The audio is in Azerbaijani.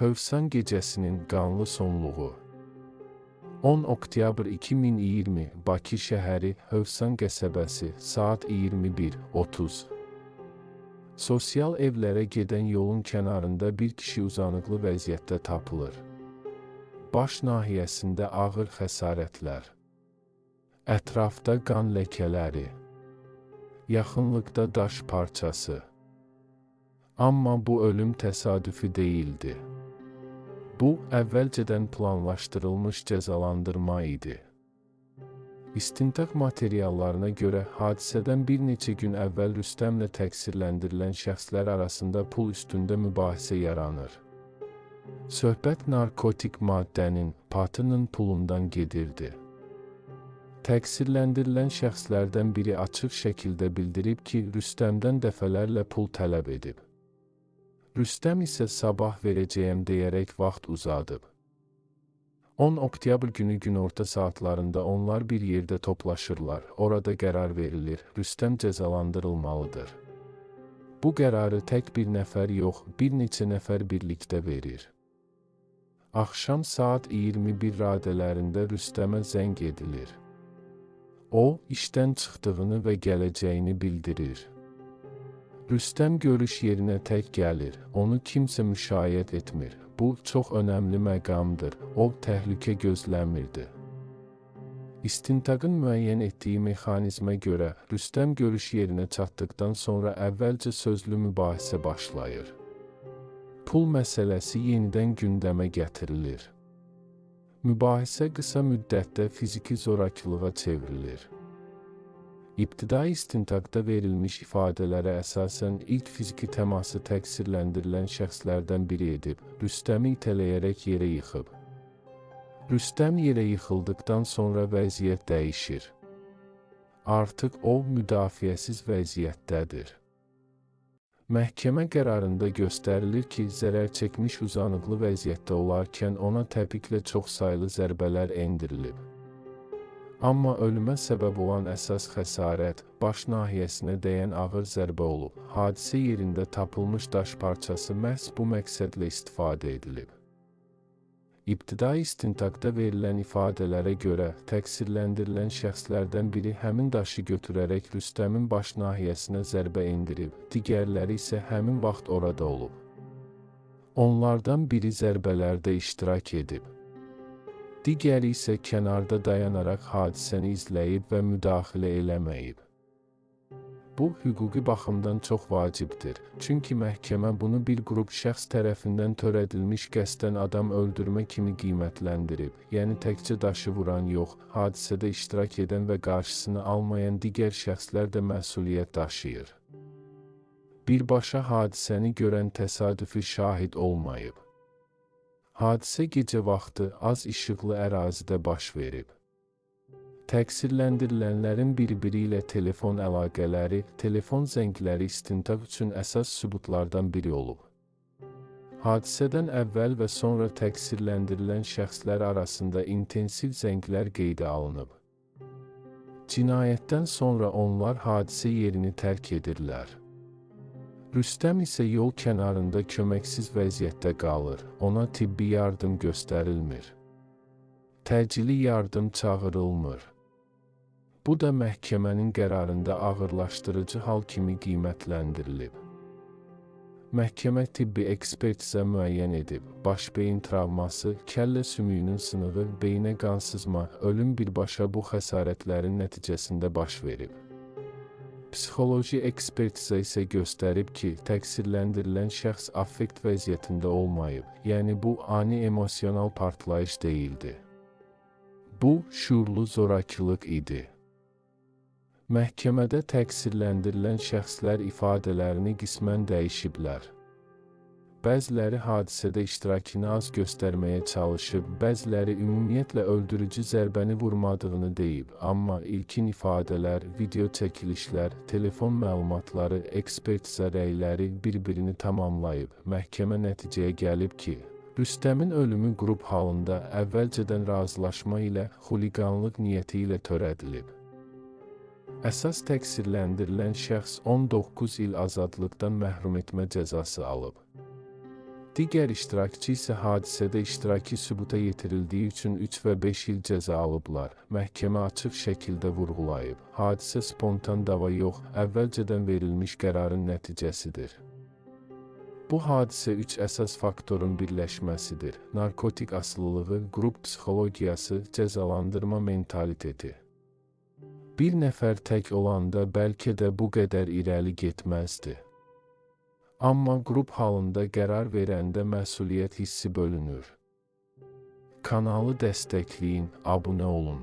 Hövsan gecəsinin qanlı sonluğu. 10 oktyabr 2020 Bakı şəhəri Hövsan qəsəbəsi saat 21:30. Sosial evlərə gedən yolun kənarında bir kişi uzanıqlı vəziyyətdə tapılır. Baş nahiyəsində ağır xəsarətlər. Ətrafda qan ləkələri. Yaxınlıqda daş parçası. Amma bu ölüm təsadüfi deyildi. Bu, əvvəlcədən planlaşdırılmış cəzalandırma idi. İstintaq materiallarına görə hadisədən bir neçə gün əvvəl Rüstəmlə təqsirləndirilən şəxslər arasında pul üstündə mübahisə yaranır. Söhbət narkotik maddənin, patının pulundan gedirdi. Təqsirləndirilən şəxslərdən biri açıq şəkildə bildirib ki, Rüstəmdən dəfələrlə pul tələb edib. Rüstəm isə sabah verəcəyəm deyərək vaxt uzadıb. 10 oktyabr günü günorta saatlarında onlar bir yerdə toplaşırlar, orada qərar verilir, Rüstəm cəzalandırılmalıdır. Bu qərarı tək bir nəfər yox, bir neçə nəfər birlikdə verir. Axşam saat 21 radələrində Rüstəmə zəng edilir. O, işdən çıxdığını və gələcəyini bildirir. Rüstəm görüş yerinə tək gəlir, onu kimsə müşayiət etmir. Bu, çox önəmli məqamdır, o, təhlükə gözləmirdi. İstintaqın müəyyən etdiyi mexanizmə görə, Rüstəm görüş yerinə çatdıqdan sonra əvvəlcə sözlü mübahisə başlayır. Pul məsələsi yenidən gündəmə gətirilir. Mübahisə qısa müddətdə fiziki zorakılığa çevrilir. İbtidai istintaqda verilmiş ifadələrə əsasən ilk fiziki təması təqsirləndirilən şəxslərdən biri edib, Rüstəmi itələyərək yerə yıxıb. Rüstəm yerə yıxıldıqdan sonra vəziyyət dəyişir. Artıq o, müdafiəsiz vəziyyətdədir. Məhkəmə qərarında göstərilir ki, zərər çəkmiş uzanıqlı vəziyyətdə olarkən ona təpiklə çoxsaylı zərbələr endirilib. Amma ölümə səbəb olan əsas xəsarət, baş nahiyəsinə dəyən ağır zərbə olub. Hadisə yerində tapılmış daş parçası məhz bu məqsədlə istifadə edilib. İbtidai istintaqda verilən ifadələrə görə, təqsirləndirilən şəxslərdən biri həmin daşı götürərək Rüstəmin baş nahiyəsinə zərbə endirib, digərləri isə həmin vaxt orada olub. Onlardan biri zərbələrdə iştirak edib. Digəri isə kənarda dayanaraq hadisəni izləyib və müdaxilə eləməyib. Bu, hüquqi baxımdan çox vacibdir, çünki məhkəmə bunu bir qrup şəxs tərəfindən törədilmiş qəsdən adam öldürmə kimi qiymətləndirib, yəni təkcə daşı vuran yox, hadisədə iştirak edən və qarşısını almayan digər şəxslər də məsuliyyət daşıyır. Birbaşa hadisəni görən təsadüfi şahid olmayıb. Hadisə gecə vaxtı az işıqlı ərazidə baş verib. Təqsirləndirilənlərin bir-biri ilə telefon əlaqələri, telefon zəngləri istintaq üçün əsas sübutlardan biri olub. Hadisədən əvvəl və sonra təqsirləndirilən şəxslər arasında intensiv zənglər qeydə alınıb. Cinayətdən sonra onlar hadisə yerini tərk edirlər. Rüstəm isə yol kənarında köməksiz vəziyyətdə qalır, ona tibbi yardım göstərilmir. Təcili yardım çağırılmır. Bu da məhkəmənin qərarında ağırlaşdırıcı hal kimi qiymətləndirilib. Məhkəmə tibbi ekspertizə müəyyən edib, baş beyin travması, kəllə sümüyünün sınığı, beyinə qan sızma, ölüm birbaşa bu xəsarətlərin nəticəsində baş verib. Psixoloji ekspertiza isə göstərib ki, təqsirləndirilən şəxs affekt vəziyyətində olmayıb, yəni bu, ani emosional partlayış deyildi. Bu, şuurlu zorakılıq idi. Məhkəmədə təqsirləndirilən şəxslər ifadələrini qismən dəyişiblər. Bəziləri hadisədə iştirakını az göstərməyə çalışıb, bəziləri ümumiyyətlə öldürücü zərbəni vurmadığını deyib, amma ilkin ifadələr, video çəkilişlər, telefon məlumatları, ekspertiza rəyləri bir-birini tamamlayıb. Məhkəmə nəticəyə gəlib ki, Rüstəmin ölümü qrup halında əvvəlcədən razılaşma ilə xuliqanlıq niyyəti ilə törədilib. Əsas təqsirləndirilən şəxs 19 il azadlıqdan məhrum etmə cəzası alıb. Digər iştirakçı isə hadisədə iştiraki sübuta yetirildiyi üçün 3 və 5 il cəza alıblar. Məhkəmə açıq şəkildə vurğulayıb, hadisə spontan dava yox, əvvəlcədən verilmiş qərarın nəticəsidir. Bu hadisə 3 əsas faktorun birləşməsidir: narkotik asılılığı, qrup psixologiyası, cəzalandırma mentaliteti. Bir nəfər tək olanda bəlkə də bu qədər irəli getməzdi. Amma qrup halında qərar verəndə məsuliyyət hissi bölünür. Kanalı dəstəkləyin, abunə olun.